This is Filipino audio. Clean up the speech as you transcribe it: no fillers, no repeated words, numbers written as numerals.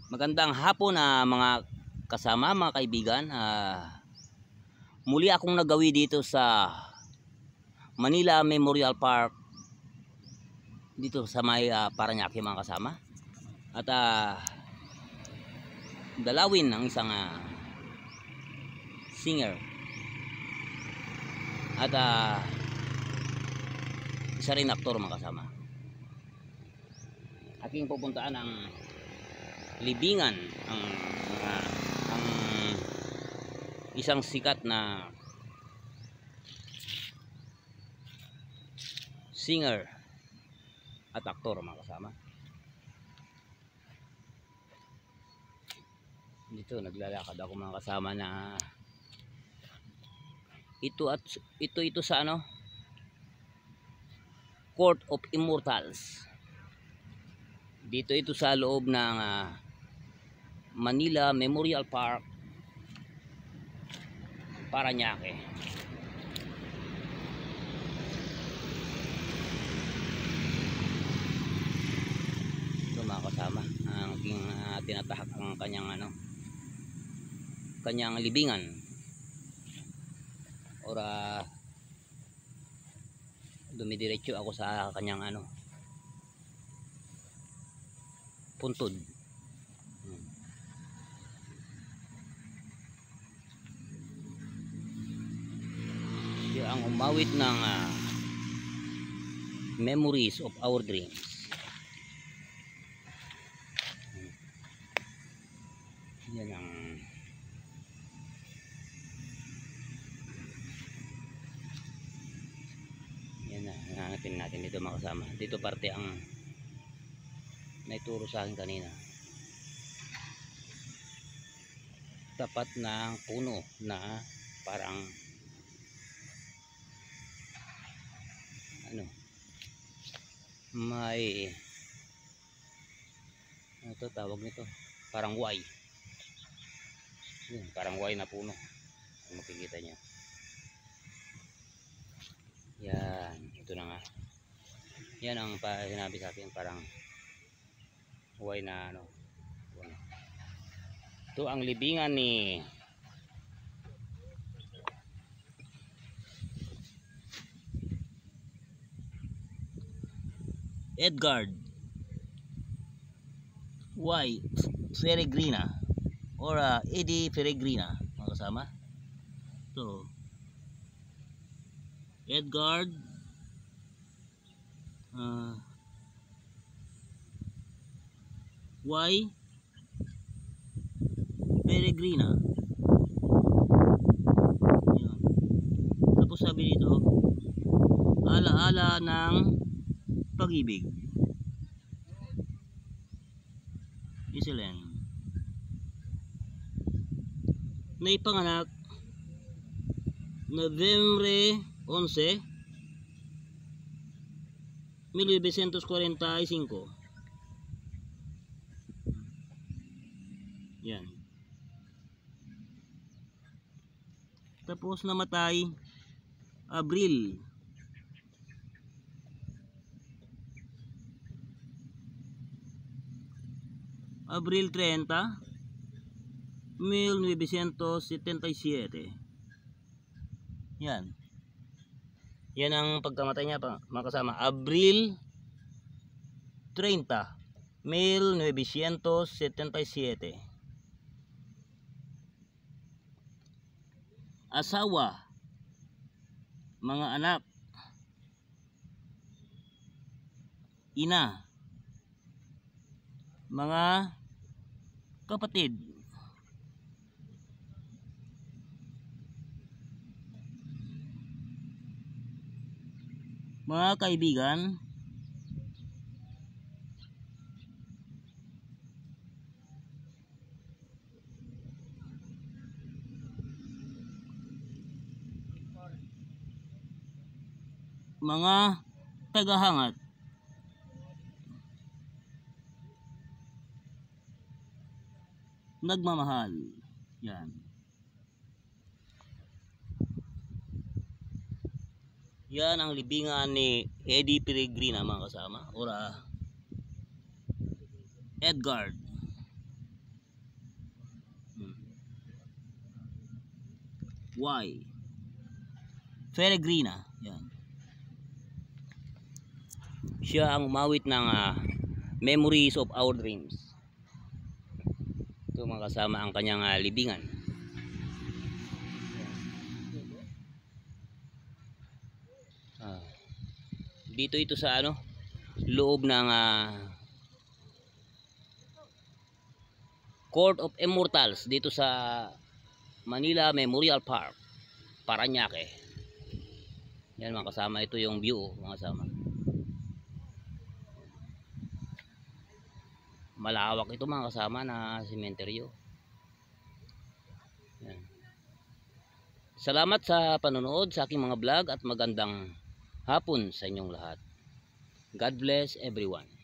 Magandang hapon na mga kasama, mga kaibigan. Muli akong nagawi dito sa Manila Memorial Park dito sa may Parañaque, mga kasama. At dalawin ang isang singer at isa rin aktor, mga kasama. Aking pupuntaan ang libingan ang isang sikat na singer at aktor, mga kasama. Dito naglalakad ako, mga kasama, na ito sa Court of Immortals. Dito ito sa loob ng Manila Memorial Park, Parañaque. Ito, mga kasama, ang aking tinatahak ang kanyang libingan or dumidiretso ako sa kanyang puntod. Siya ang umawit ng Memories of Our Dreams. Yan ang hanapin natin dito, mga kasama. Dito parte ang naituro sa akin kanina. Tapat ng puno na parang may ito tawag nito, parang Y. Yun, parang Y na puno. Kung makikita nyo, yan, ito na nga. Yan ang sinabi sa akin, parang Y na puno. Ito ang libingan ni Edgar Y. Peregrina or Eddie Peregrina, mga kasama. So Edgar Y. Peregrina. Yun. Tapos sabi dito, alaala ng pag-ibig. Iselin. Naipanganak Nobyembre 11, 1945. Yan. Tapos namatay Abril 30, 1977. Yan. Yan ang pagkamatay niya, mga kasama. Abril 30, 1977. Asawa, mga anak, ina, mga kapatid, mga kaibigan, mga tagahangat, nagmamahal. Yan. Yan ang libingan ni Eddie Peregrina, mga kasama, or Edgar Y. Peregrina. Yan. Siya ang umawit ng Memories of Our Dreams. Ito mga kasama ang kanyang libingan. Dito ito sa loob ng Court of Immortals dito sa Manila Memorial Park, Parañaque. Yan mga kasama, ito yung view mga kasama. Malawak ito mga kasama na sementeryo. Yan. Salamat sa panonood sa aking mga vlog at magandang hapon sa inyong lahat. God bless everyone.